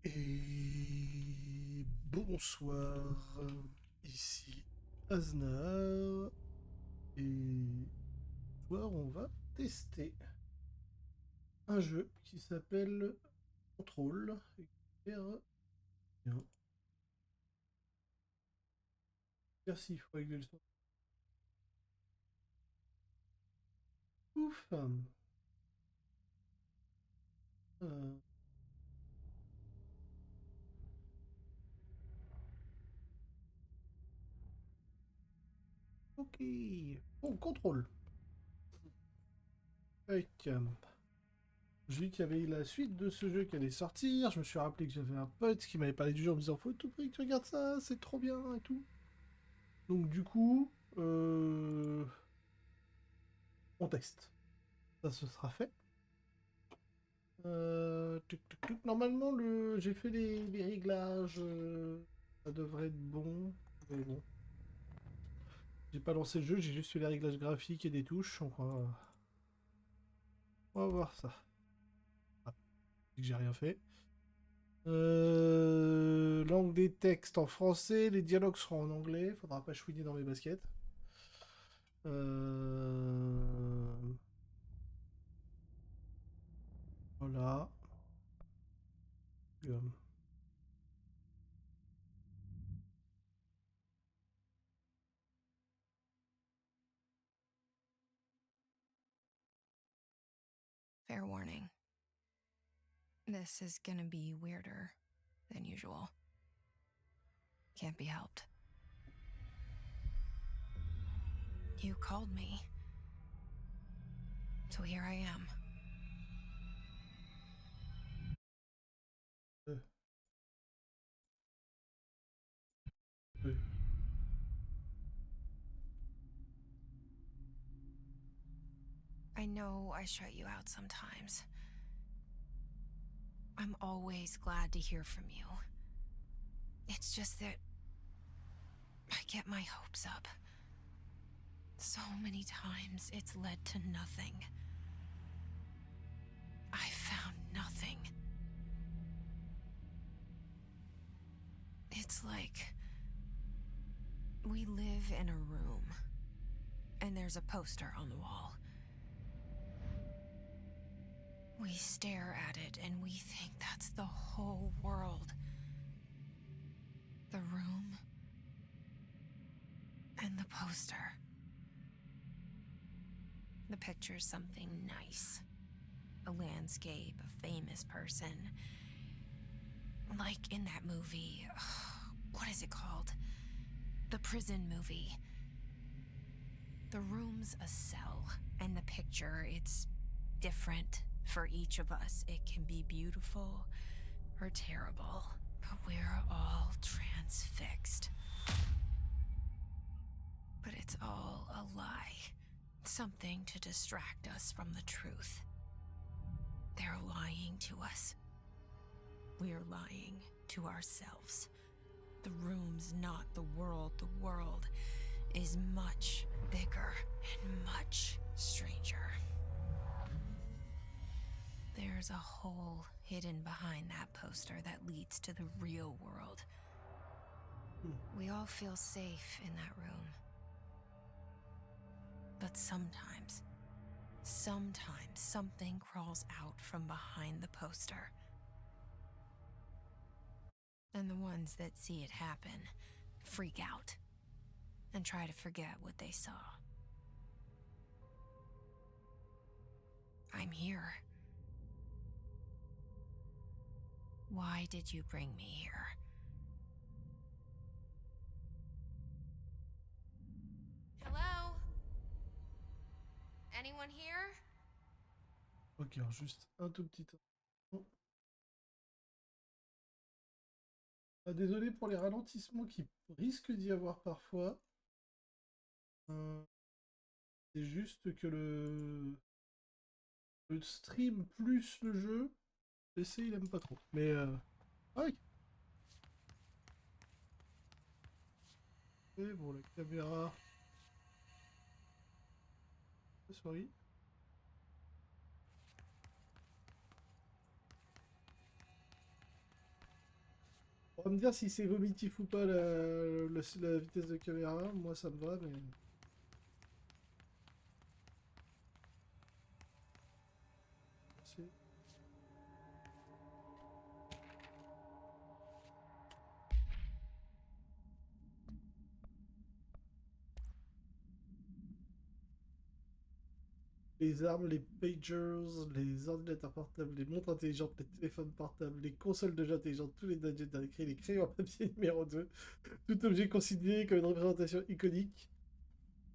Et bonsoir, ici Aznar. Et ce soir, on va tester un jeu qui s'appelle Control. Bien. Merci, il faut régler le son. Ouf. Euh, ok. Bon, Control. Avec, j'ai vu qu'il y avait la suite de ce jeu qui allait sortir. Je me suis rappelé que j'avais un pote qui m'avait parlé du jeu en me disant faut tout prix que tu regardes ça, c'est trop bien et tout. Donc du coup, on teste. Ça, ce sera fait. Normalement, j'ai fait les réglages. Ça devrait être bon. Mais bon. J'ai pas lancé le jeu, j'ai juste fait les réglages graphiques et des touches. On va voir ça. Ah, j'ai rien fait. Langue des textes en français, les dialogues seront en anglais. Faudra pas chouiner dans mes baskets. Voilà. Euh, Fair warning. This is gonna be weirder than usual. Can't be helped. You called me. So here I am. euh, euh. I know I shut you out sometimes. I'm always glad to hear from you. It's just that I get my hopes up. So many times it's led to nothing. I found nothing. It's like we live in a room, and there's a poster on the wall. We stare at it and we think that's the whole world. The room and the poster. The picture's something nice. A landscape, a famous person. Like in that movie, what is it called? The prison movie. The room's a cell, and the picture, it's different for each of us. It can be beautiful or terrible, but we're all transfixed. But it's all a lie. Something to distract us from the truth. They're lying to us. We're lying to ourselves. The room's not the world. The world is much bigger and much stranger. There's a hole hidden behind that poster that leads to the real world. We all feel safe in that room. But sometimes something crawls out from behind the poster. And the ones that see it happen freak out and try to forget what they saw. I'm here. Why did you bring me here? Hello? Anyone here? Ok, alors juste un tout petit instant. Ah, désolé pour les ralentissements qui risquent d'y avoir parfois. Euh, c'est juste que le stream plus le jeu, PC il aime pas trop. Mais ouais. Et bon, la caméra. Sorry. On va me dire si c'est vomitif ou pas la vitesse de caméra. Moi, ça me va, mais... C'est- Les armes, les pagers, les ordinateurs portables, les montres intelligentes, les téléphones portables, les consoles de jeux intelligentes, tous les gadgets à l'écrit, les crayons à papier numéro 2, tout objet considéré comme une représentation iconique.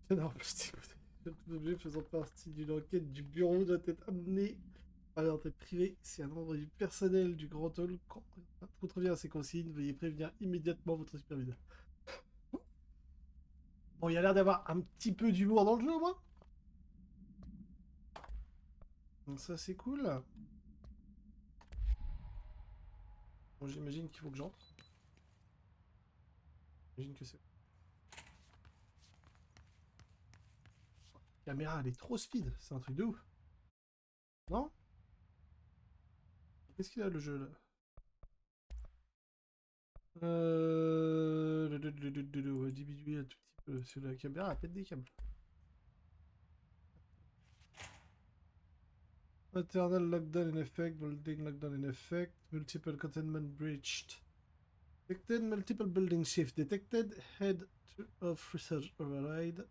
Canard en plastique, tout objet faisant partie d'une enquête du bureau doit être amené par l'entrée privée. Si un membre du personnel du Grand Hall contrevient à ces consignes, veuillez prévenir immédiatement votre superviseur. Bon, il y a l'air d'avoir un petit peu d'humour dans le jeu, au moins. Donc ça, c'est cool. Bon, j'imagine qu'il faut que j'entre. J'imagine que c'est... La caméra, elle est trop speed. C'est un truc de ouf. Non? Qu'est-ce qu'il a, le jeu, là? On va diminuer un tout petit peu. Parce que la caméra, elle pète des câbles. Internal lockdown in effect, building lockdown in effect, multiple containment breached. Detected multiple building shift. Detected head of research override.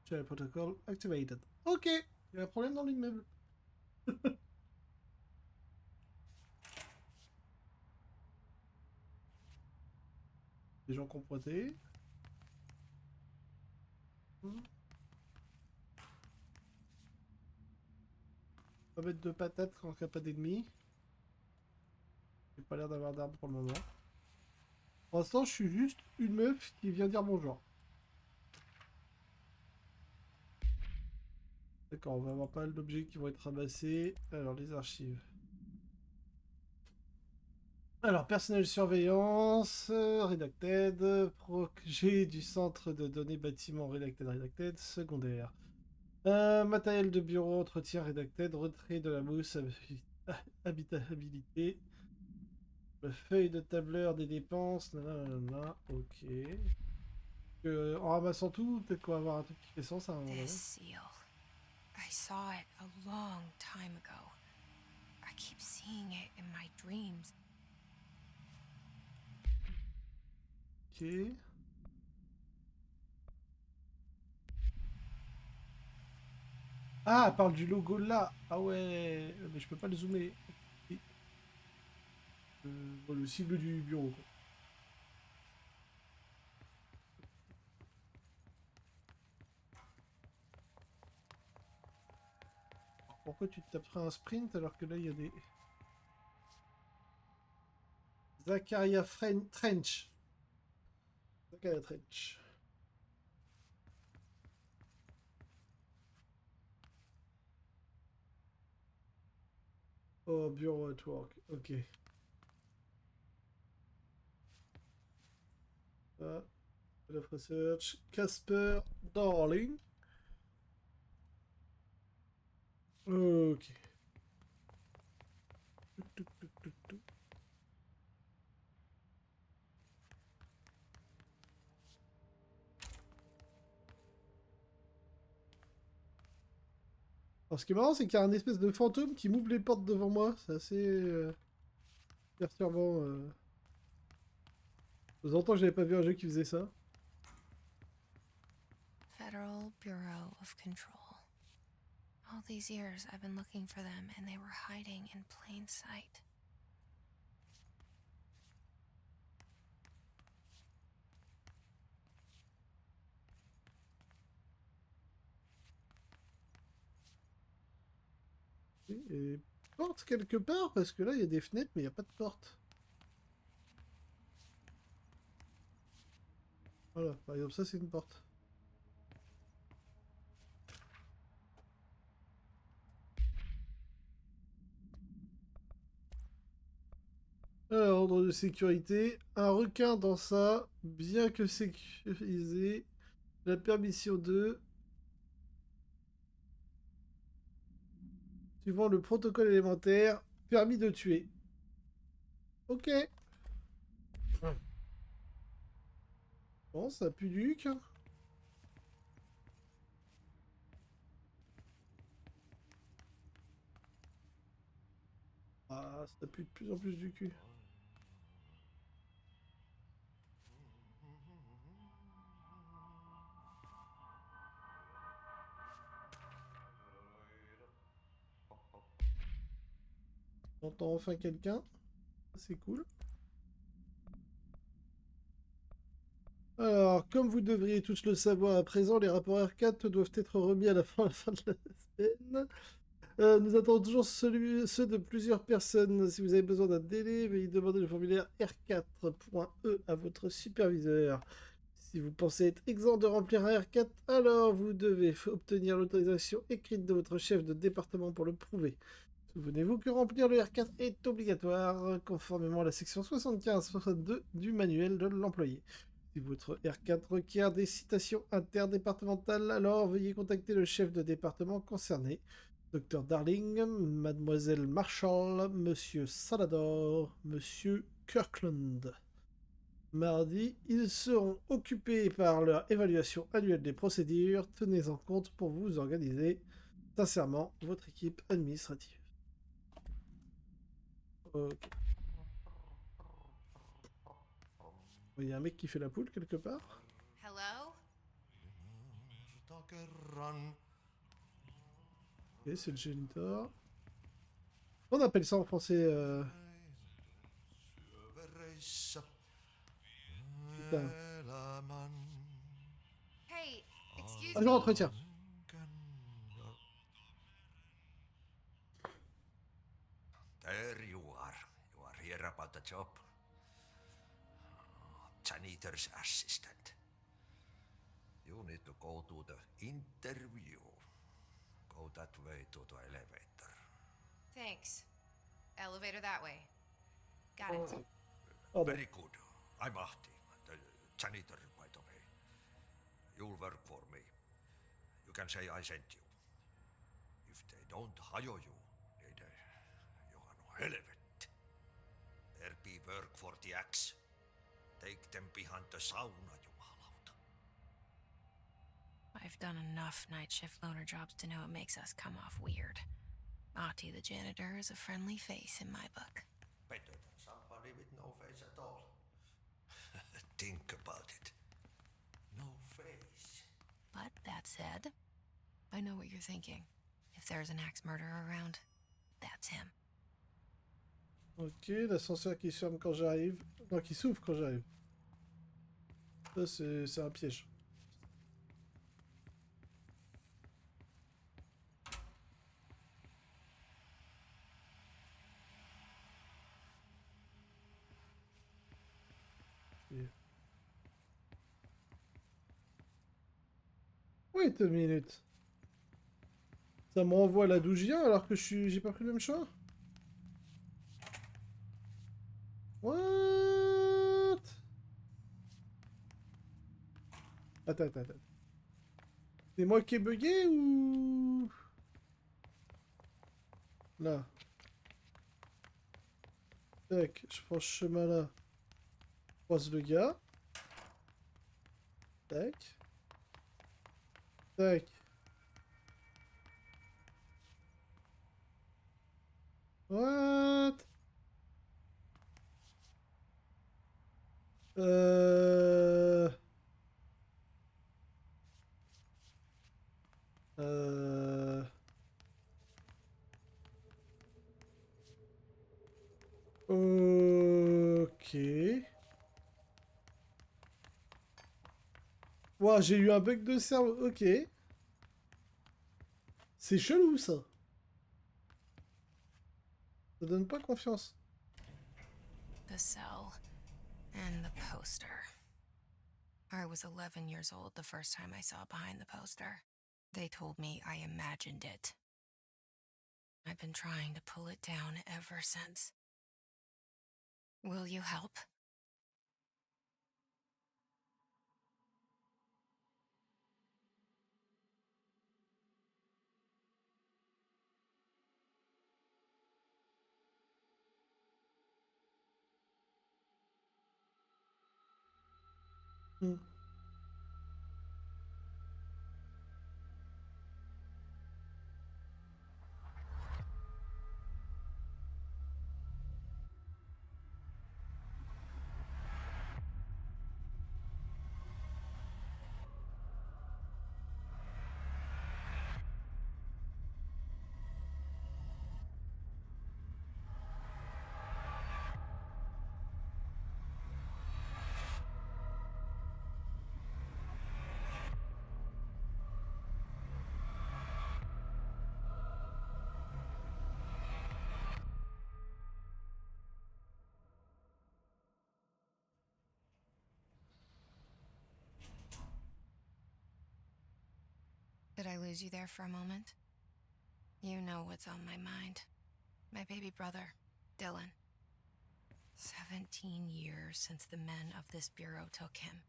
Share protocol activated. Ok, il y a un problème dans l'immeuble. Des gens comprotés. Pas mettre de patates quand il n'y a pas d'ennemis. J'ai pas l'air d'avoir d'armes pour le moment. Pour l'instant, je suis juste une meuf qui vient dire bonjour. D'accord, on va avoir pas mal d'objets qui vont être ramassés. Alors, les archives. Alors, personnel surveillance, redacted, projet du centre de données bâtiment redacted, secondaire. Matériel de bureau, entretien redacted, retrait de la mousse, habitabilité. Feuille de tableur des dépenses, nanana, ok. En ramassant tout, peut-être qu'on va avoir un truc qui fait sens à un moment donné. This seal. I saw it a long time ago. I keep seeing it in my dreams. Ok. Ah, elle parle du logo là. Ah ouais, mais je peux pas le zoomer. Le cible du bureau, quoi. Pourquoi tu te taperais un sprint alors que là il y a des... Zachariah Trench. Zachariah Trench. Oh, bureau at work. Ok. Ah, Head of Research. Casper Darling. Ok. Tuk, tuk, tuk, tuk. Alors, ce qui est marrant, c'est qu'il y a un espèce de fantôme qui m'ouvre les portes devant moi. C'est assez perturbant. Ça faisait longtemps que j'avais pas vu un jeu qui faisait ça. Federal Bureau of Control. All these years I've been looking for them and they were hiding in plain sight. Et porte quelque part, parce que là, il y a des fenêtres, mais il n'y a pas de porte. Voilà, par exemple, ça, c'est une porte. Alors, ordre de sécurité. Un requin dans ça, bien que sécurisé. La permission de... Suivant le protocole élémentaire, permis de tuer. Ok. Bon, ça pue du huc, hein. Ah, ça pue de plus en plus du cul. J'entends enfin quelqu'un. C'est cool. Alors, comme vous devriez tous le savoir à présent, les rapports R4 doivent être remis à la fin de la semaine. Nous attendons toujours ceux de plusieurs personnes. Si vous avez besoin d'un délai, veuillez demander le formulaire R4.E à votre superviseur. Si vous pensez être exempt de remplir un R4, alors vous devez obtenir l'autorisation écrite de votre chef de département pour le prouver. Souvenez-vous que remplir le R4 est obligatoire, conformément à la section 75-62 du manuel de l'employé. Si votre R4 requiert des citations interdépartementales, alors veuillez contacter le chef de département concerné, Dr Darling, Mademoiselle Marshall, Monsieur Salador, Monsieur Kirkland. Mardi, ils seront occupés par leur évaluation annuelle des procédures. Tenez-en compte pour vous organiser. Sincèrement, votre équipe administrative. Ok. Il y a un mec qui fait la poule quelque part. Hello? Ok, c'est le géniteur. On appelle ça en français. Putain. Hey, excuse Agent me. d'entretien. There you are. You are here about the job. Janitor's assistant. You need to go to the interview. Go that way to the elevator. Thanks. Elevator that way. Got it. Pardon. Very good. I'm Ahti, the janitor, by the way. You'll work for me. You can say I sent you. If they don't hire you, niin Johan helvet. There be work for the axe. Take them behind the sauna, jumalauta. I've done enough night shift loner jobs to know it makes us come off weird. Ahti the janitor is a friendly face in my book. Better than somebody with no face at all. Think about it. No face. But that said, I know what you're thinking. If there's an axe murderer around, that's him. Ok, l'ascenseur qui se ferme quand j'arrive. Non, qui s'ouvre quand j'arrive. Ça, c'est un piège. Wait a minute. Ça me renvoie là d'où je viens alors que j'ai pas pris le même choix. What? Attends. C'est moi qui ai bugué ou... Là. Tac, je prends ce chemin là. Je croise le gars. Tac. Tac. What? Euh... Euh... Ok. Ouah, j'ai eu un bug de cerveau. Ok. C'est chelou ça. Ça donne pas confiance. The cell and the poster. I was 11 years old the first time I saw behind the poster. They told me I imagined it. I've been trying to pull it down ever since. Will you help? Hmm. Did I lose you there for a moment? You know what's on my mind. My baby brother, Dylan. 17 years since the men of this bureau took him.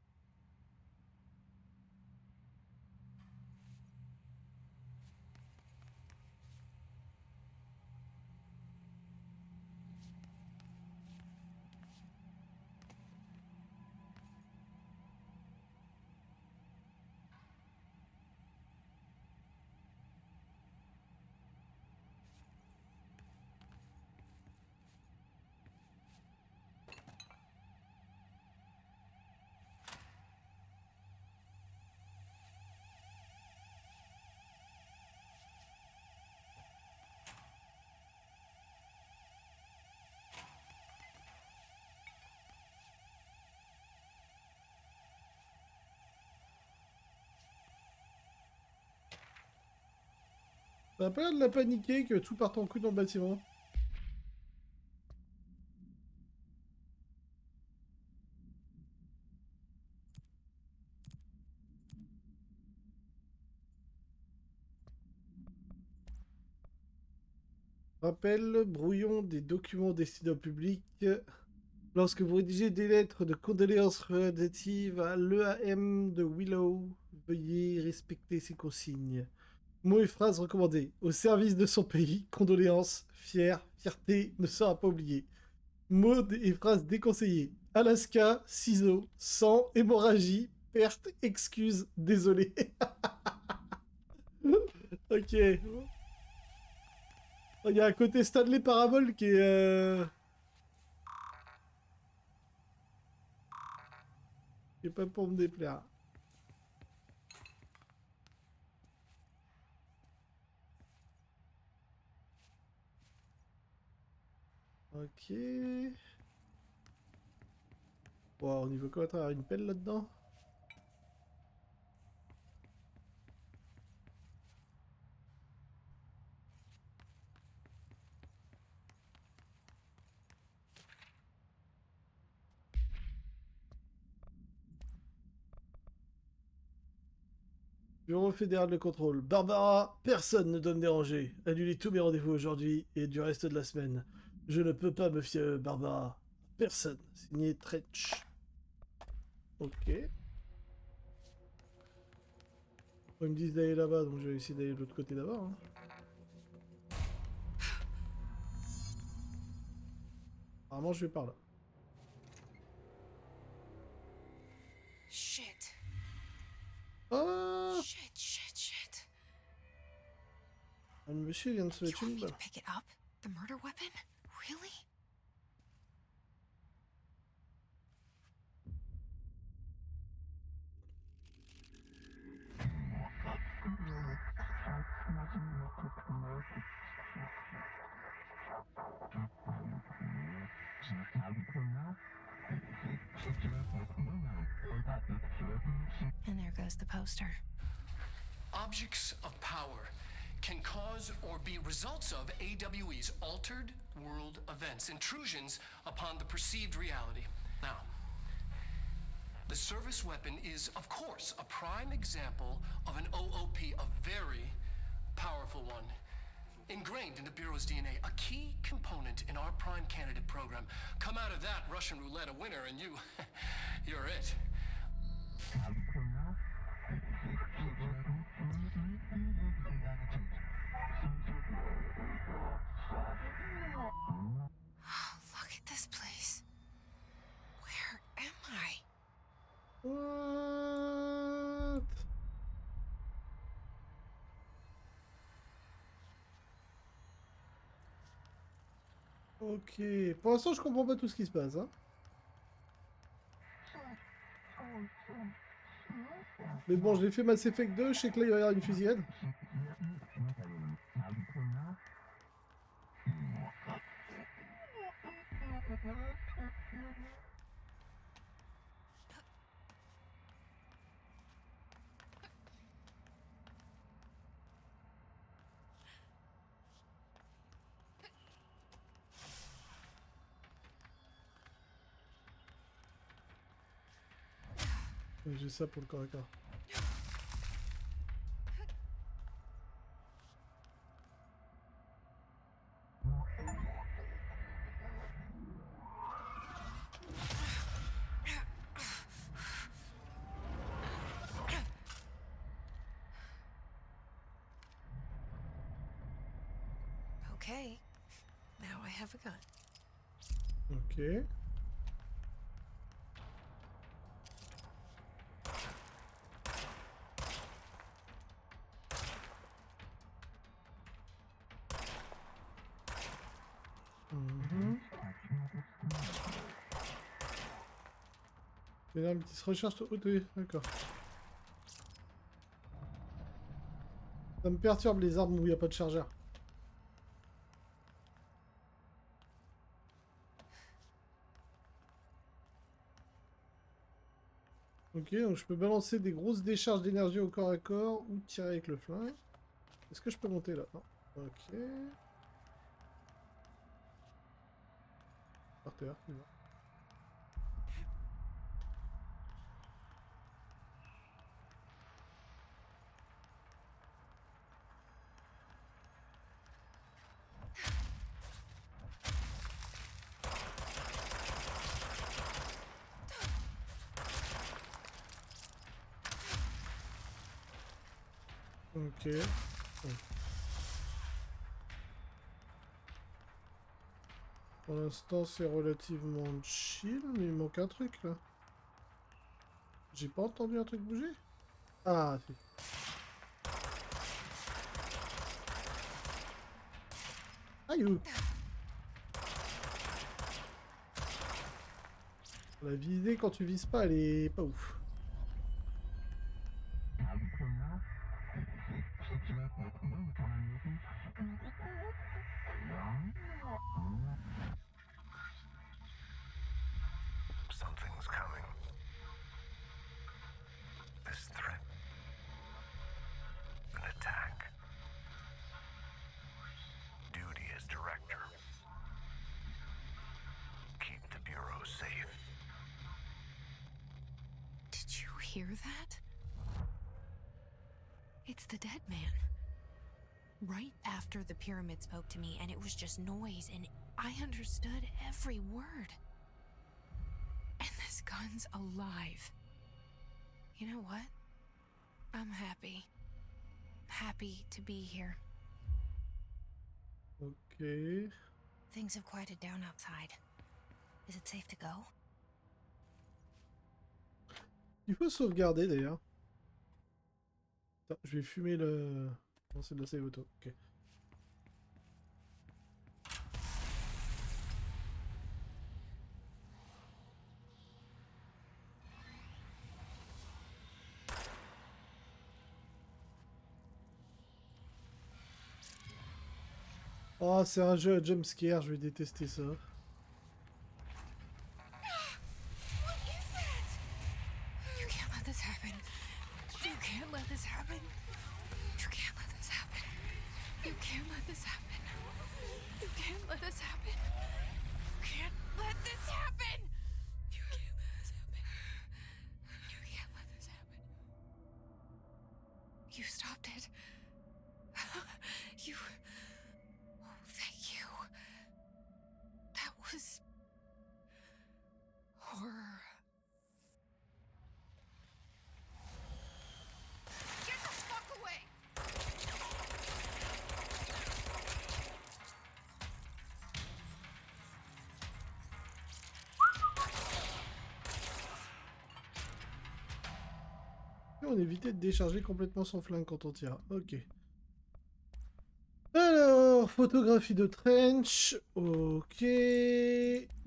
Ça a pas l'air de la paniquer que tout parte en couille dans le bâtiment. Rappel, brouillon des documents destinés au public. Lorsque vous rédigez des lettres de condoléances relatives à l'EAM de Willow, veuillez respecter ces consignes. Mots et phrases recommandés. Au service de son pays, condoléances, fierté ne sera pas oublié. Mots et phrases déconseillés. Alaska, ciseaux, sang, hémorragie, perte, excuse, désolé. Ok. Il y a un côté Stanley Parabole qui est pas pour me déplaire. Ok. Bon, on y veut quoi à travers une pelle là-dedans? Bureau fédéral de contrôle. Barbara, personne ne doit me déranger. Annulez tous mes rendez-vous aujourd'hui et du reste de la semaine. Je ne peux pas me fier à Barbara. Personne. Signé Trench. Ok. Ils me disent d'aller là-bas, donc je vais essayer d'aller de l'autre côté d'abord. Hein. Apparemment, je vais par là. Shit. Ah, Shit. le monsieur vient de se You mettre want une me balle. to pick it up? The murder weapon? Really? And there goes the poster. Objects of power can cause or be results of AWE's altered world events, intrusions upon the perceived reality. Now, the service weapon is, of course, a prime example of an OOP, a very powerful one. Ingrained in the Bureau's DNA, a key component in our prime candidate program. Come out of that Russian roulette a winner and you're it. Look at this place. Where am I? Ok, pour l'instant je comprends pas tout ce qui se passe. Hein. Mais bon, j'ai fait Mass Effect 2, je sais que là il va y avoir une fusillade. J'ai ça pour le corps à corps. Okay, now I have a gun. Ok. Mhm. Mais là, une petite recharge. Oui, d'accord. Ça me perturbe les armes où il n'y a pas de chargeur. Ok, donc je peux balancer des grosses décharges d'énergie au corps à corps ou tirer avec le flingue. Est-ce que je peux monter là? Non. Ok. Par terre, c'est bon. Ok. Ouais. Pour l'instant, c'est relativement chill, mais il manque un truc là. J'ai pas entendu un truc bouger? Ah, si. Aïe! Ouh. La visée quand tu vises pas, elle est pas ouf. Something's coming. This threat. An attack. Duty as director. Keep the Bureau safe. Did you hear that? It's the dead man. Right after the pyramid spoke to me, and it was just noise, and I understood every word. And this gun's alive. You know what? I'm happy. Happy to be here. Ok. Things have quieted down outside. Is it safe to go? Il faut sauvegarder d'ailleurs. Attends, je vais fumer le... Non, c'est de la save auto. Ok. Oh, c'est un jeu à jumpscare, je vais détester ça. What is that? You can't let this happen. You can't let this happen. You can't let this happen. You can't let this happen. You can't let this happen. You can't let this happen. You can't let this happen. You can't let this happen. You stopped it. You... Oh, thank you. That was... horror. Get the fuck away! Et on évitait de décharger complètement son flingue quand on tire. Ok. Alors, photographie de Trench. Ok.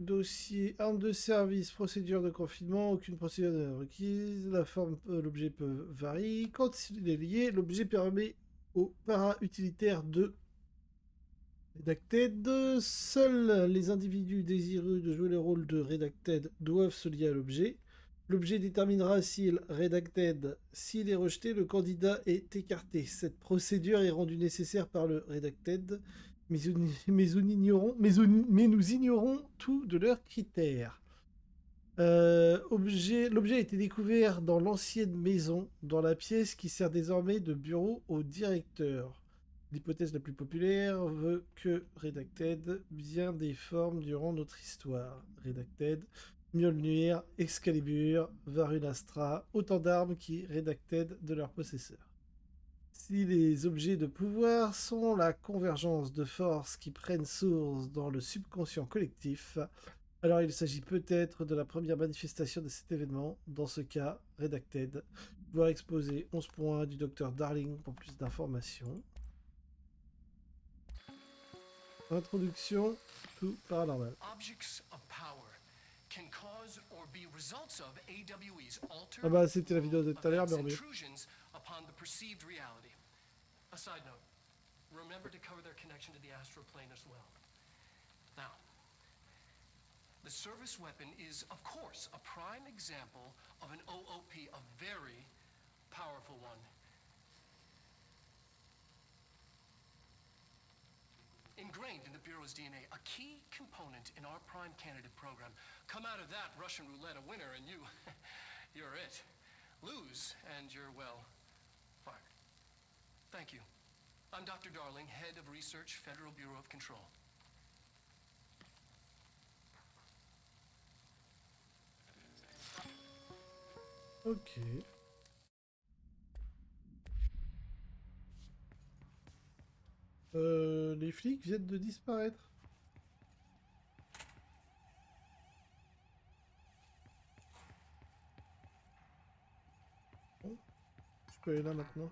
Dossier, arme de service, procédure de confinement. Aucune procédure n'est requise. La forme, l'objet peut varier. Quand il est lié, l'objet permet au para-utilitaire de Redacted. Seuls les individus désireux de jouer le rôle de Redacted doivent se lier à l'objet. L'objet déterminera s'il Redacted. S'il est rejeté, le candidat est écarté. Cette procédure est rendue nécessaire par le Redacted, mais nous ignorons tout de leurs critères. L'objet a été découvert dans l'ancienne maison, dans la pièce qui sert désormais de bureau au directeur. L'hypothèse la plus populaire veut que Redacted bien des formes durant notre histoire. Redacted, Mjolnir, Excalibur, Varunastra, autant d'armes qui Redacted de leurs possesseurs. Si les objets de pouvoir sont la convergence de forces qui prennent source dans le subconscient collectif, alors il s'agit peut-être de la première manifestation de cet événement. Dans ce cas, Redacted. Voir exposé 11 points du Dr Darling pour plus d'informations. Introduction, tout paranormal. Objects of power can cause or be results of AWE's altered Ah bah c'était la vidéo de tout à l'heure, mais events, mieux. intrusions upon the perceived reality. A side note, remember to cover their connection to the astral plane as well. Now, the service weapon is, of course, a prime example of an OOP, a very powerful one. Ingrained in the Bureau's DNA, a key component in our prime candidate program. Come out of that Russian roulette a winner and you're it. Lose and you're, well, fired. Thank you. I'm Dr. Darling, Head of Research, Federal Bureau of Control. Ok. Les flics viennent de disparaître. Bon, je peux aller là maintenant.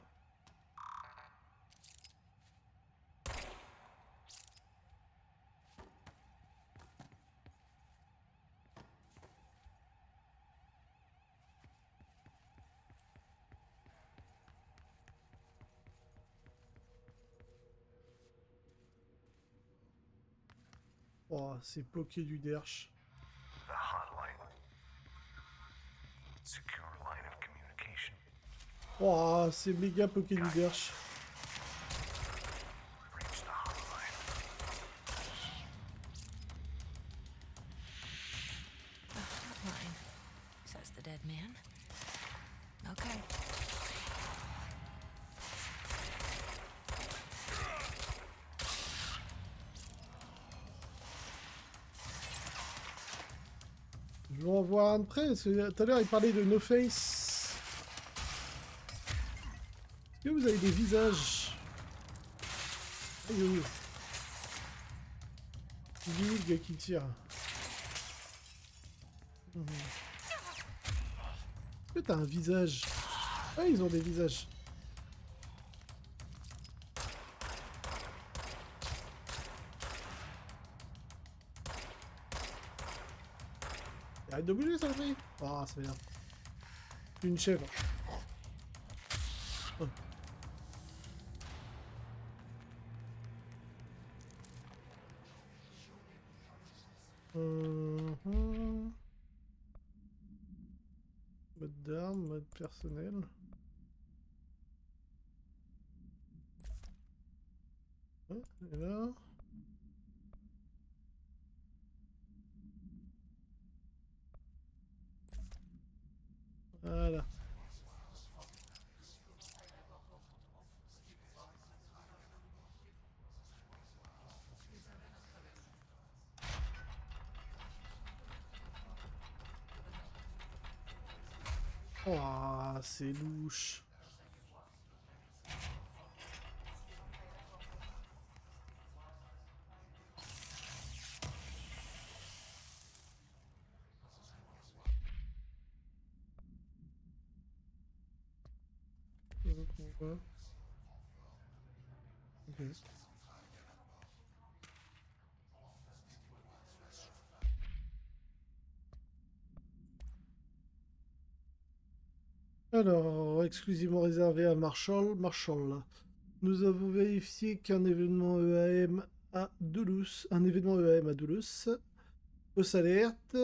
Oh, c'est bloqué du derche. The hotline. Secure line of communication. Oh, c'est méga bloqué du derche. Reach the hotline. Hotline, says the dead man. Okay. Je vais en voir un de près, parce que tout à l'heure il parlait de No Face. Est-ce que vous avez des visages? Aïe aïe. Il est où le gars qui tire? Est-ce que t'as un visage? Ah, ils ont des visages. Arrête de bouger, ça fait. Ah, c'est bien. Une chèvre. Oh. Mode d'arme, mode personnel. Et là. Voilà. Oh, c'est louche. Ok. Alors, exclusivement réservé à Marshall. Marshall. Nous avons vérifié qu'un événement EAM à Duluth, Fausse alerte,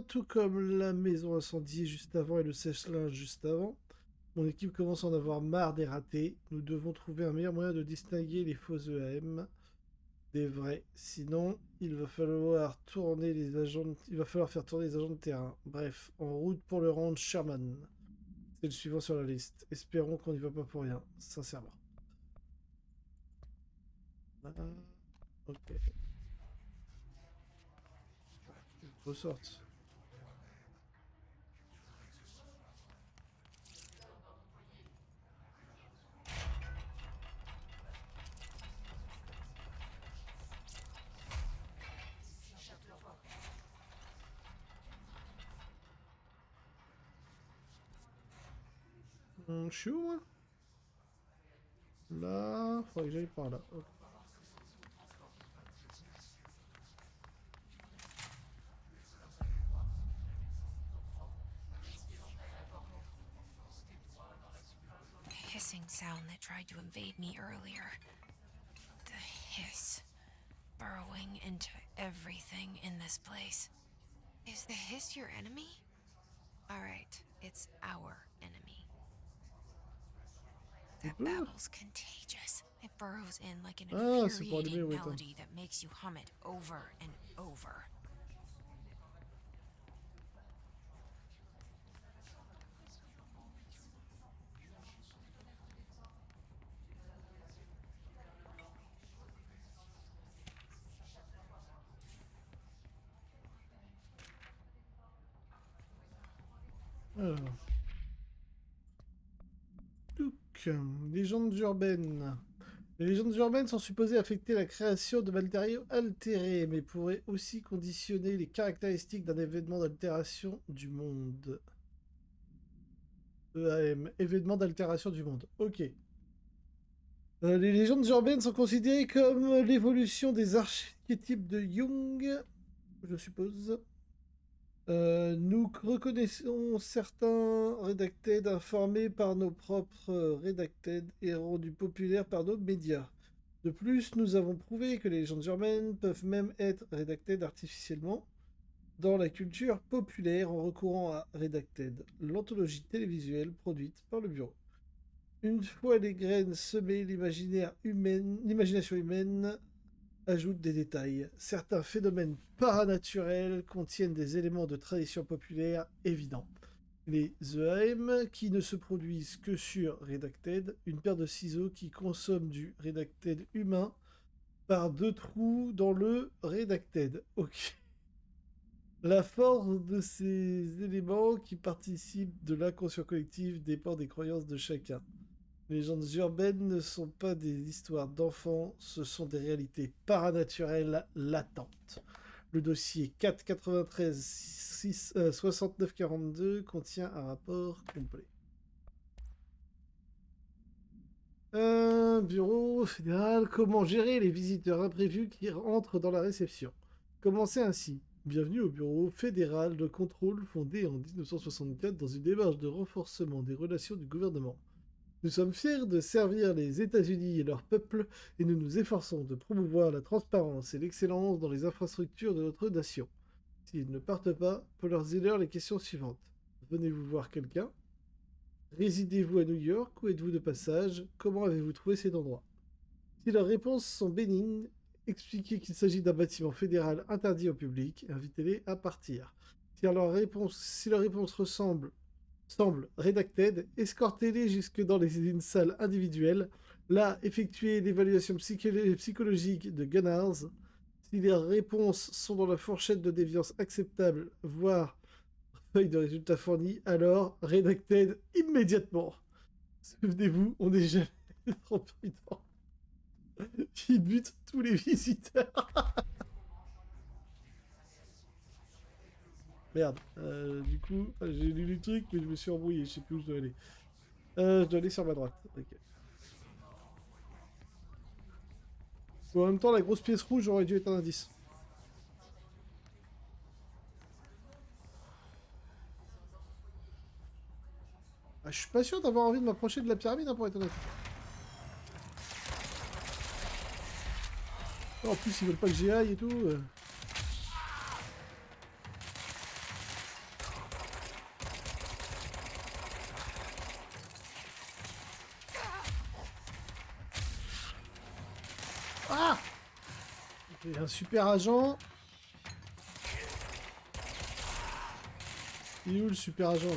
tout comme la maison incendiée juste avant et le sèche-linge juste avant. Mon équipe commence à en avoir marre des ratés. Nous devons trouver un meilleur moyen de distinguer les faux EAM des vrais. Sinon, il va falloir faire tourner les agents de terrain. Bref, en route pour le ranch Sherman. C'est le suivant sur la liste. Espérons qu'on n'y va pas pour rien, sincèrement. Ah, ok. Ressorte. Je suis où, moi? Là, faudrait que j'aille par là. Ok. Hissing sound that tried to invade me earlier. The hiss. Burrowing into everything in this place. Is the hiss your enemy? Alright, it's our enemy. That babble's contagious. It burrows in like an Ah, c'est pour allumer, infuriating oui, attends. melody that makes you hum it over and over. Alors. Donc, légendes urbaines. Les légendes urbaines sont supposées affecter la création de matériaux altérés, mais pourraient aussi conditionner les caractéristiques d'un événement d'altération du monde. EAM, événement d'altération du monde. Ok. Les légendes urbaines sont considérées comme l'évolution des archétypes de Jung, je suppose. Nous reconnaissons certains Redacted informés par nos propres Redacted et rendus populaires par nos médias. De plus, nous avons prouvé que les légendes urbaines peuvent même être Redacted artificiellement dans la culture populaire en recourant à Redacted, l'anthologie télévisuelle produite par le bureau. Une fois les graines semées, l'imagination humaine ajoute des détails. Certains phénomènes paranaturels contiennent des éléments de tradition populaire évidents. Les EAM qui ne se produisent que sur Redacted, une paire de ciseaux qui consomme du Redacted humain par 2 trous dans le Redacted. Ok. La force de ces éléments qui participent de l'inconscient collectif dépend des croyances de chacun. Les légendes urbaines ne sont pas des histoires d'enfants, ce sont des réalités paranaturelles latentes. Le dossier 493-6942 contient un rapport complet. Bureau fédéral, comment gérer les visiteurs imprévus qui rentrent dans la réception? Commencez ainsi. Bienvenue au bureau fédéral de contrôle fondé en 1964 dans une démarche de renforcement des relations du gouvernement. Nous sommes fiers de servir les États-Unis et leur peuple et nous nous efforçons de promouvoir la transparence et l'excellence dans les infrastructures de notre nation. S'ils ne partent pas, posez-leur les questions suivantes. Venez-vous voir quelqu'un? Résidez-vous à New York ou êtes-vous de passage? Comment avez-vous trouvé cet endroit? Si leurs réponses sont bénignes, expliquez qu'il s'agit d'un bâtiment fédéral interdit au public et invitez-les à partir. Si leur réponse semble Redacted, escortez-les jusque dans une salle individuelle. Là, effectuez l'évaluation psychologique de Gunnars. Si les réponses sont dans la fourchette de déviance acceptable, voire feuille de résultats fournis, alors Redacted immédiatement. Souvenez-vous, on n'est jamais trop prudent. Il bute tous les visiteurs. Merde, du coup, j'ai lu le truc, mais je me suis embrouillé, je sais plus où je dois aller. Je dois aller sur ma droite, ok. Bon, en même temps, la grosse pièce rouge aurait dû être un indice. Ah, je suis pas sûr d'avoir envie de m'approcher de la pyramide, hein, pour être honnête. En plus, ils veulent pas que j'y aille et tout. Ah! Il y a un super agent. Il est où le super agent?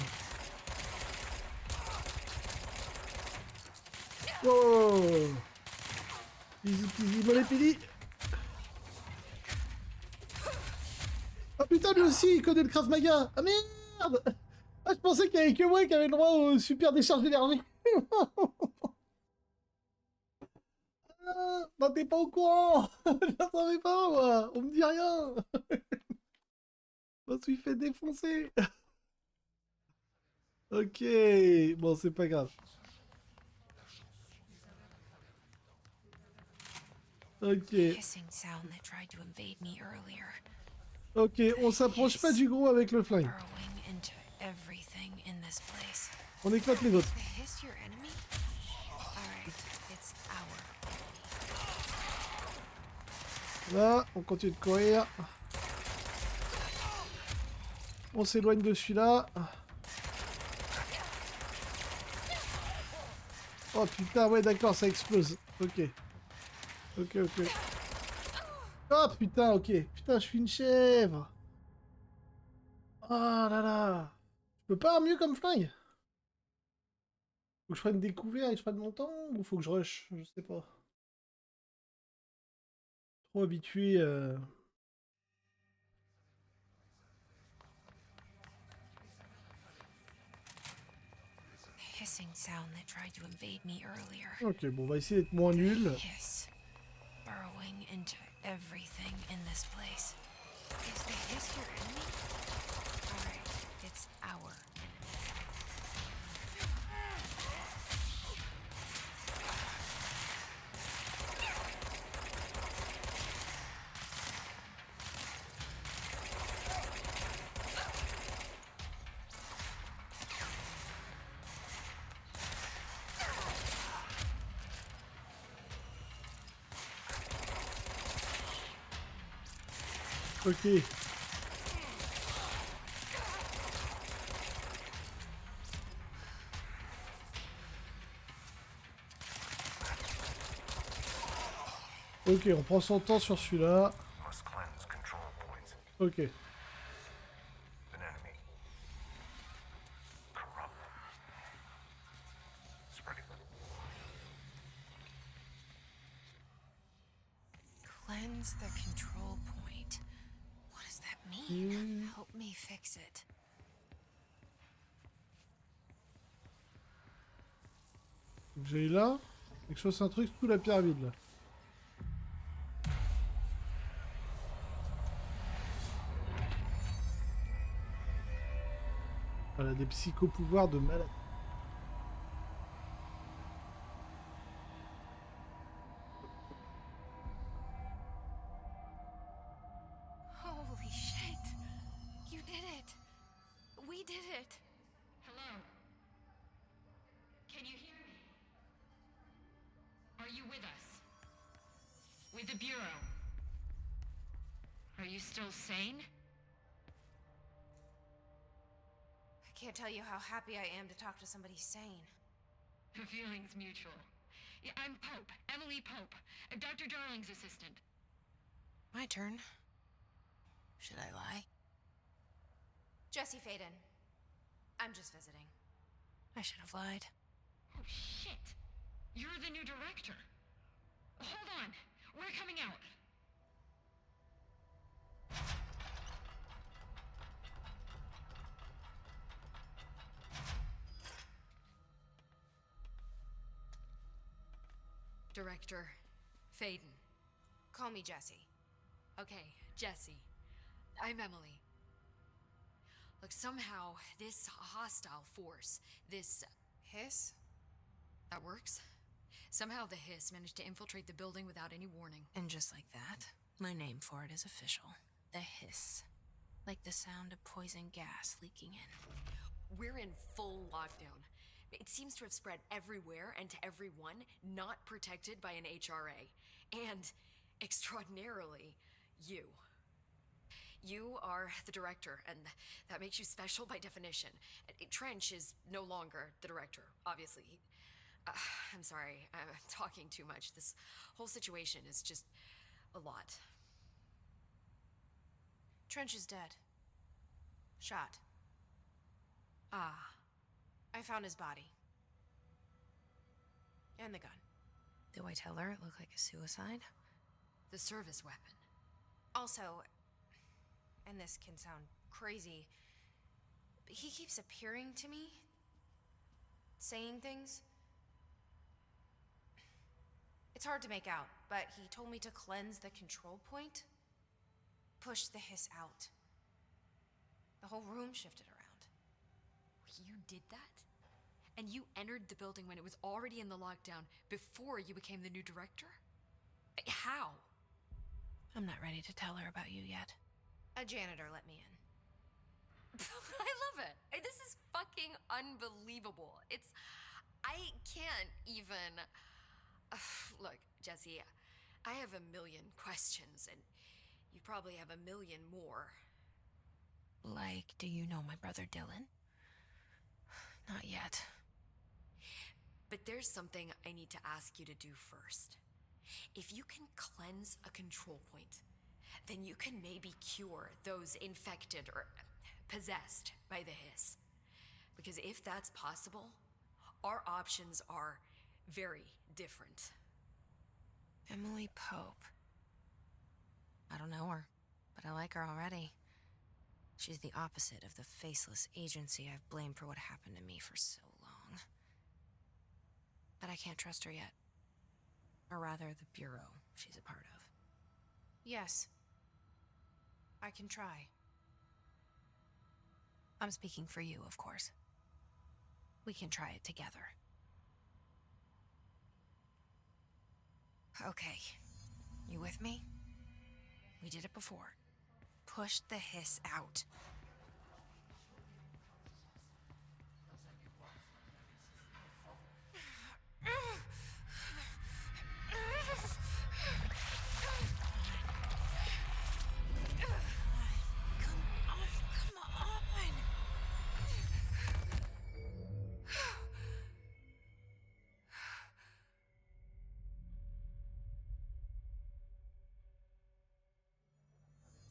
Wow! Easy peasy, molly pili. Oh putain, lui aussi, il connaît le Krav Maga. Ah merde! Ah, je pensais qu'il y avait que moi qui avait le droit aux super décharges d'énergie. Ah, non, t'es pas au courant. Je la savais pas, moi. On me dit rien. Je me suis fait défoncer. Ok. Bon, c'est pas grave. Ok. Hissing sound that tried to invade me earlier. Ok, on s'approche pas du gros avec le flingue. Burrowing into everything in this place. On éclate les autres. Is the hiss your enemy? Alright, it's our. Là, on continue de courir. On s'éloigne de celui-là. Oh putain, ouais, d'accord, ça explose. Ok. Ok, ok. Oh putain, ok. Putain, je suis une chèvre. Oh là là. Je peux pas avoir mieux comme flingue? Faut que je prenne des couverts et que je prenne mon temps? Ou faut que je rush? Je sais pas. Trop habitué. Hissing sound that tried to invade me earlier. Ok, bon, on va essayer d'être moins nul. Hiss. Burrowing into everything in this place. Is the hiss your enemy? Alright, it's our enemy. Ok. Ok, on prend son temps sur celui-là. Must cleanse control points. Ok. An enemy. Corrupt. Spreading. Cleanse the control point. What does that mean? Help me fix it. Donc j'ai là. Quelque chose, un truc sous la pyramide là. Voilà, des psychopouvoirs de malade. Holy shit! You did it! We did it! Hello? Can you hear me? Are you with us? With the Bureau? Are you still sane? I can't tell you how happy I am to talk to somebody sane. The feeling's mutual. Yeah, I'm Pope, Emily Pope, Dr. Darling's assistant. My turn. Should I lie? Jesse Faden. I'm just visiting. I should have lied. Oh, shit! You're the new director. Hold on, we're coming out. Director Faden. Call me Jesse. Okay, Jesse. I'm Emily. Look, somehow this hostile force, this Hiss? that works. Somehow the hiss managed to infiltrate the building without any warning. And just like that, my name for it is official. The hiss. Like the sound of poison gas leaking in. We're in full lockdown. It seems to have spread everywhere and to everyone not protected by an HRA. And, extraordinarily, you. You are the director, and that makes you special by definition. Trench is no longer the director, obviously. I'm sorry, I'm talking too much. This whole situation is just a lot. Trench is dead. Shot. Ah. I found his body. And the gun. Do I tell her it looked like a suicide? The service weapon. Also, and this can sound crazy, but he keeps appearing to me, saying things. It's hard to make out, but he told me to cleanse the control point, push the hiss out. The whole room shifted around. You did that? And you entered the building when it was already in the lockdown before you became the new director? How? I'm not ready to tell her about you yet. A janitor let me in. I love it. This is fucking unbelievable. I can't even... Look, Jesse, I have a million questions, and you probably have a million more. Like, do you know my brother Dylan? Not yet. But there's something I need to ask you to do first. If you can cleanse a control point, then you can maybe cure those infected or possessed by the hiss. Because if that's possible, our options are very different. Emily Pope. I don't know her, but I like her already. She's the opposite of the faceless agency I've blamed for what happened to me for so long. But I can't trust her yet. Or rather, the bureau she's a part of. Yes. I can try. I'm speaking for you, of course. We can try it together. Okay. You with me? We did it before. Push the hiss out. Come on.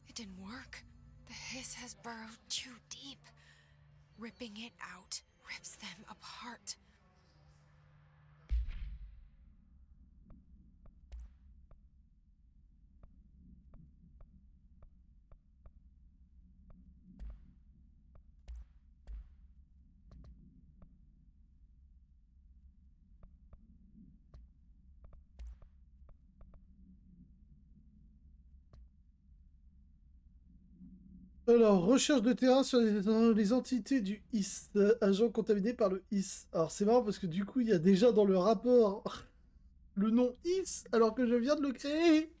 It didn't work. The hiss has burrowed too deep. Ripping it out rips them apart. Alors, recherche de terrain sur les entités du HIS, agents contaminés par le HIS. Alors, c'est marrant parce que du coup, il y a déjà dans le rapport le nom HIS alors que je viens de le créer.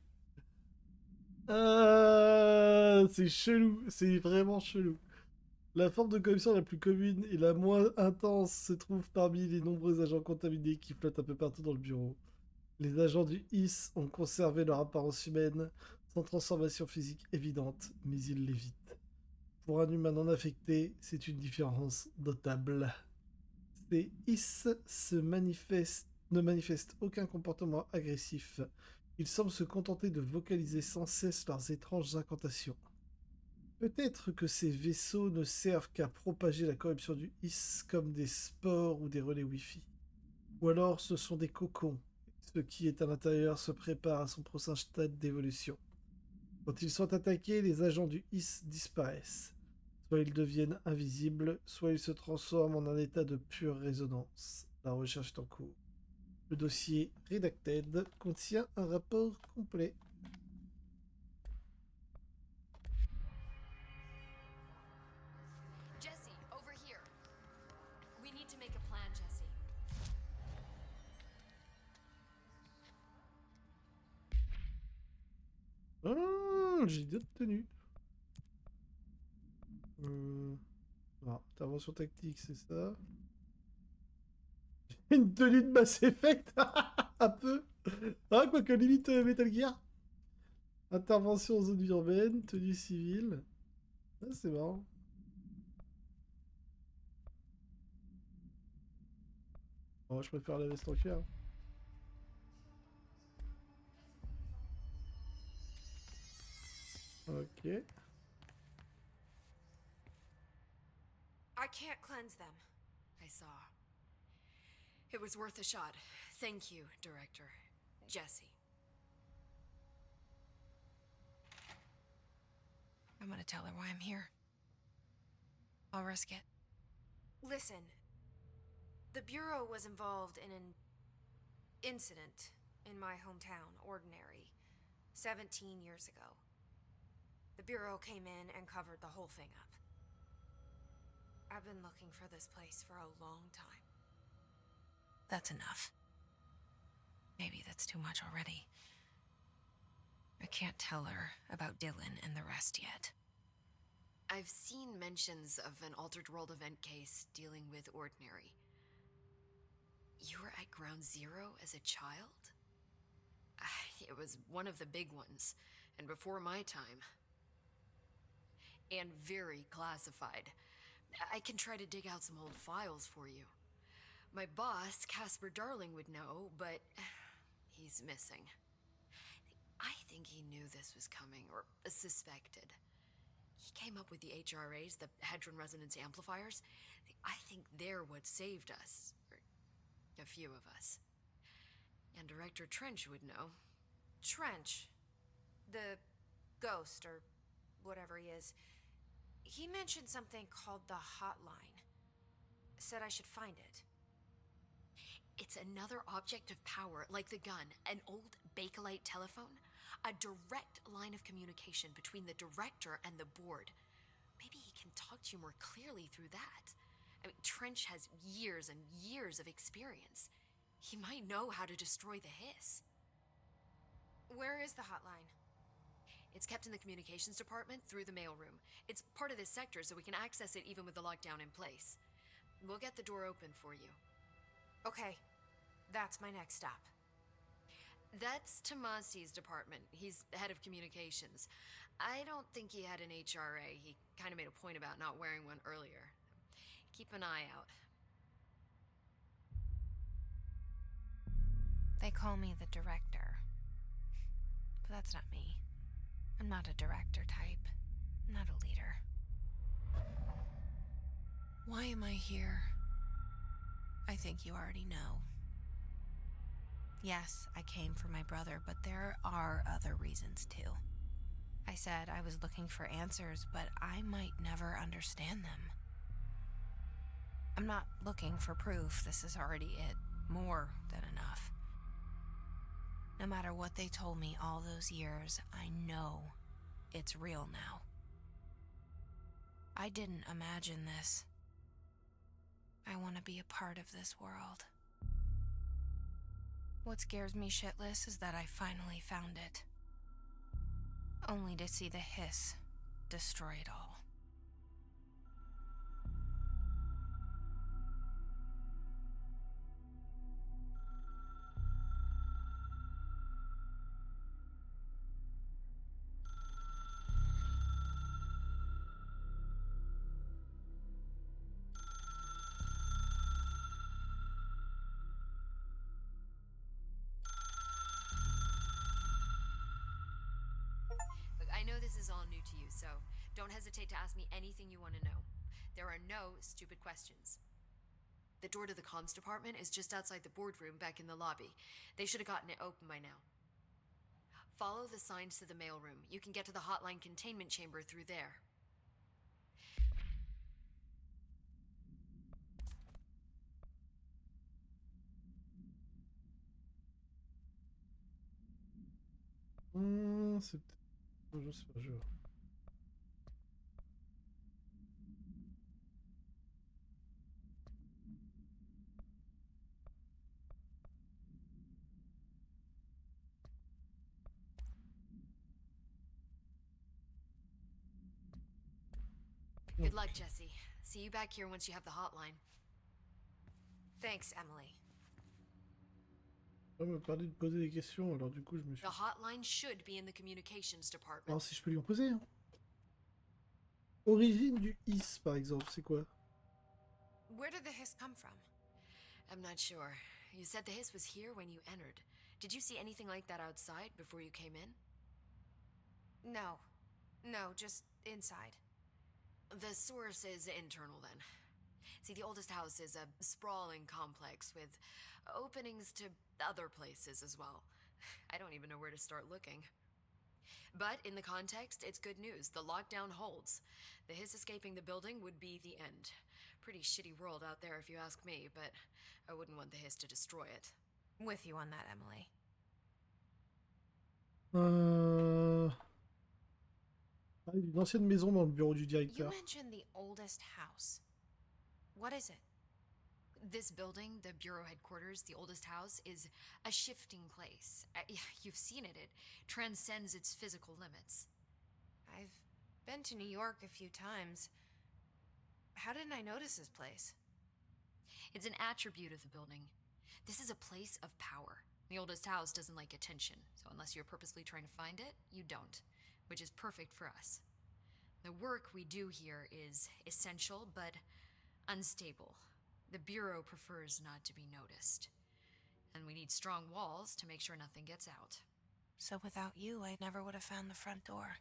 C'est chelou, c'est vraiment chelou. La forme de corruption la plus commune et la moins intense se trouve parmi les nombreux agents contaminés qui flottent un peu partout dans le bureau. Les agents du HIS ont conservé leur apparence humaine, sans transformation physique évidente, mais ils l'évitent. Pour un humain non affecté, c'est une différence notable. Ces HIS ne manifestent aucun comportement agressif. Ils semblent se contenter de vocaliser sans cesse leurs étranges incantations. Peut-être que ces vaisseaux ne servent qu'à propager la corruption du HIS comme des spores ou des relais Wi-Fi. Ou alors ce sont des cocons. Ce qui est à l'intérieur se prépare à son prochain stade d'évolution. Quand ils sont attaqués, les agents du HIS disparaissent. Soit ils deviennent invisibles, soit ils se transforment en un état de pure résonance. La recherche est en cours. Le dossier Redacted contient un rapport complet. Jesse, over here. We need to make a plan, Jesse. Ah, j'ai d'autres tenues. Ah, intervention tactique, c'est ça. Une tenue de Mass Effect. Un peu. Ah, quoique limite Metal Gear. Intervention en zone urbaine, tenue civile. Ah, c'est marrant. Oh, je préfère la veste en cuir. Ok. I can't cleanse them. I saw. It was worth a shot. Thank you, Director. Jesse. I'm gonna tell her why I'm here. I'll risk it. Listen, the Bureau was involved in an incident in my hometown, Ordinary, 17 years ago. The Bureau came in and covered the whole thing up. I've been looking for this place for a long time. That's enough. Maybe that's too much already. I can't tell her about Dylan and the rest yet. I've seen mentions of an Altered World event case dealing with Ordinary. You were at Ground Zero as a child? It was one of the big ones, and before my time. And very classified. I can try to dig out some old files for you. My boss, Casper Darling, would know, but he's missing. I think he knew this was coming, or suspected. He came up with the HRAs, the Hadron Resonance Amplifiers. I think they're what saved us. Or a few of us. And Director Trench would know. Trench. The ghost, or whatever he is. He mentioned something called the Hotline. Said I should find it. It's another object of power, like the gun, an old Bakelite telephone. A direct line of communication between the director and the board. Maybe he can talk to you more clearly through that. I mean, Trench has years and years of experience. He might know how to destroy the hiss. Where is the hotline? It's kept in the communications department through the mailroom. It's part of this sector, so we can access it even with the lockdown in place. We'll get the door open for you. Okay, that's my next stop. That's Tomasi's department. He's head of communications. I don't think he had an HRA. He kind of made a point about not wearing one earlier. Keep an eye out. They call me the director. But that's not me. I'm not a director type. I'm not a leader. Why am I here? I think you already know. Yes, I came for my brother, but there are other reasons too. I said I was looking for answers, but I might never understand them. I'm not looking for proof. This is already it. More than enough. No matter what they told me all those years, I know it's real now. I didn't imagine this. I want to be a part of this world. What scares me shitless is that I finally found it. Only to see the hiss destroy it all. I know this is all new to you, so don't hesitate to ask me anything you want to know. There are no stupid questions. The door to the comms department is just outside the boardroom back in the lobby. They should have gotten it open by now. Follow the signs to the mailroom. You can get to the hotline containment chamber through there. C'est peut-être... Je sais pas, je vois. Good luck, Jesse. See you back here once you have the hotline. Thanks, Emily. On me parler de poser des questions, alors du coup je me suis... The hotline should be in the communications department. Alors si je peux lui en poser, hein. Origine du hiss, par exemple, c'est quoi? Where did the hiss come from? I'm not sure. You said the hiss was here when you entered. Did you see anything like that outside before you came in? No. No, just inside. The source is internal then. See, the oldest house is a sprawling complex with openings to other places as well. I don't even know where to start looking. But in the context, it's good news. The lockdown holds. The hiss escaping the building would be the end. Pretty shitty world out there if you ask me, but I wouldn't want the hiss to destroy it. With you on that, Emily. Ah, une ancienne maison dans le bureau du You directeur. mentioned the oldest house. What is it? This building, the bureau headquarters, the oldest house, is a shifting place. You've seen it. It transcends its physical limits. I've been to New York a few times. How didn't I notice this place? It's an attribute of the building. This is a place of power. The oldest house doesn't like attention, so unless you're purposely trying to find it, you don't, which is perfect for us. The work we do here is essential, but unstable. The Bureau prefers not to be noticed. And we need strong walls to make sure nothing gets out. So without you, I never would have found the front door.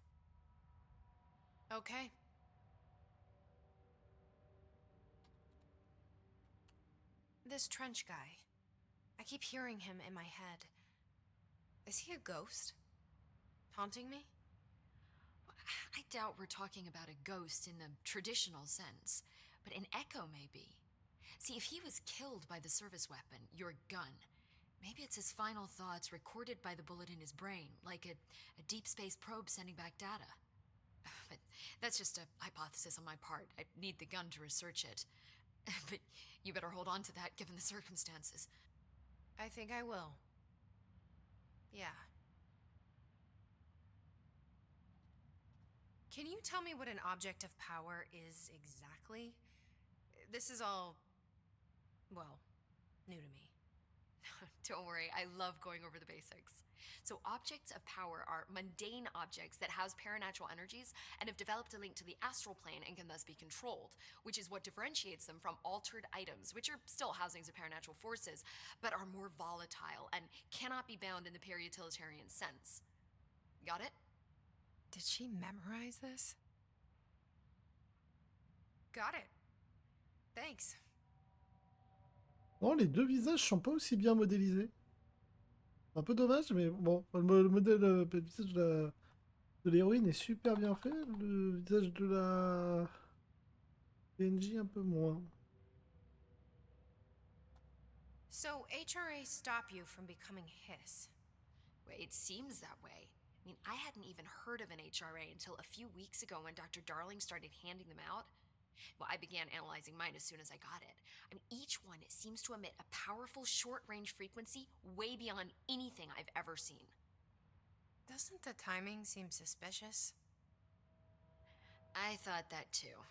Okay. This Trench guy. I keep hearing him in my head. Is he a ghost? Haunting me? I doubt we're talking about a ghost in the traditional sense, but an echo maybe. See, if he was killed by the service weapon, your gun, maybe it's his final thoughts recorded by the bullet in his brain, like a deep space probe sending back data. But that's just a hypothesis on my part. I need the gun to research it. But you better hold on to that given the circumstances. I think I will. Yeah. Can you tell me what an object of power is exactly? This is all, well, new to me. Don't worry, I love going over the basics. So objects of power are mundane objects that house paranatural energies and have developed a link to the astral plane and can thus be controlled, which is what differentiates them from altered items, which are still housings of paranatural forces, but are more volatile and cannot be bound in the peri-utilitarian sense. Got it? Did she memorize this? Got it. Thanks. Non, les deux visages sont pas aussi bien modélisés. Un peu dommage, mais bon, le modèle, le visage de l'héroïne est super bien fait, le visage de la PNJ un peu moins. So HRA stop you from becoming Hiss. Well, it seems that way. I mean, I hadn't even heard of an HRA until a few weeks ago when Dr. Darling started handing them out. Well, I began analyzing mine as soon as I got it. I mean, each one seems to emit a powerful short-range frequency way beyond anything I've ever seen. Doesn't the timing seem suspicious? I thought that too.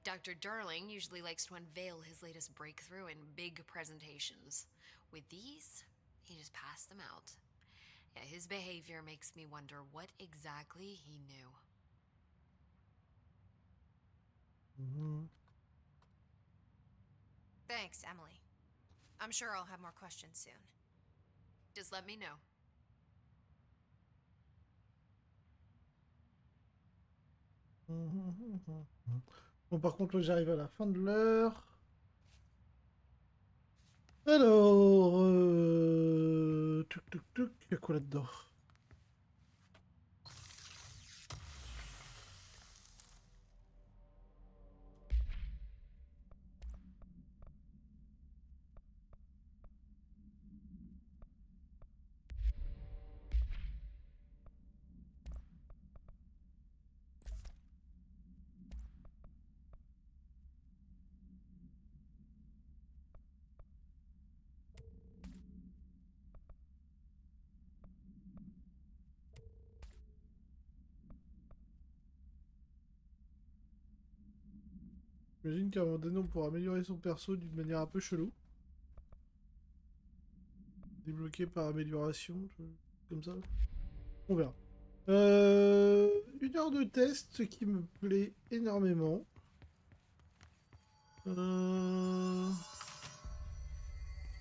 Dr. Darling usually likes to unveil his latest breakthrough in big presentations. With these, he just passed them out. Yeah, his behavior makes me wonder what exactly he knew. Thanks, Emily. I'm sure I'll have more questions soon. Just let me know. Bon, par contre, là, j'arrive à la fin de l'heure. Alors, tuc tuc tuc, il y a quoi là-dedans? J'imagine qu'à un moment donné, on pourra améliorer son perso d'une manière un peu chelou. Débloqué par amélioration, comme ça. On verra. 1 heure de test, ce qui me plaît énormément. Je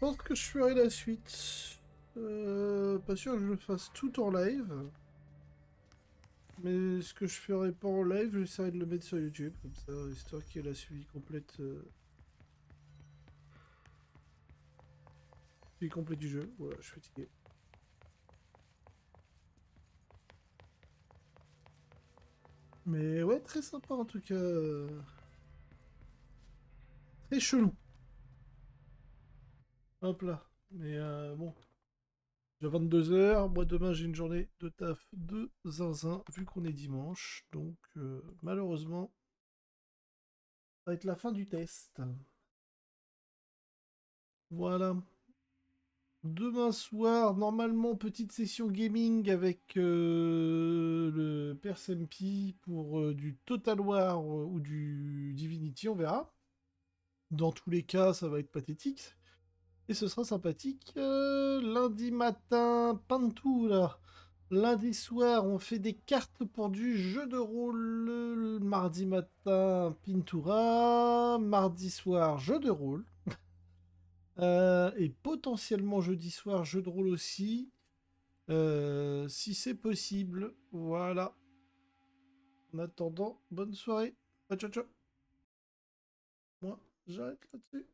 pense que je ferai la suite. Pas sûr que je le fasse tout en live. Mais ce que je ferai pas en live, j'essaierai de le mettre sur YouTube, comme ça, histoire qu'il y ait la suivi complète. Suivi complet du jeu. Voilà, je suis fatigué. Mais ouais, très sympa en tout cas. Très chelou. Hop là. Mais bon. J'ai 22 h. Moi, demain, j'ai une journée de taf de zinzin, vu qu'on est dimanche. Donc, malheureusement, ça va être la fin du test. Voilà. Demain soir, normalement, petite session gaming avec le Père Sempi pour du Total War ou du Divinity, on verra. Dans tous les cas, ça va être pathétique. Et ce sera sympathique. Lundi matin, Pantura. Lundi soir, on fait des cartes pour du jeu de rôle. Mardi matin, Pintura. Mardi soir, jeu de rôle. Et potentiellement jeudi soir, jeu de rôle aussi. Si c'est possible. Voilà. En attendant, bonne soirée. Ciao, ciao. Moi, j'arrête là-dessus.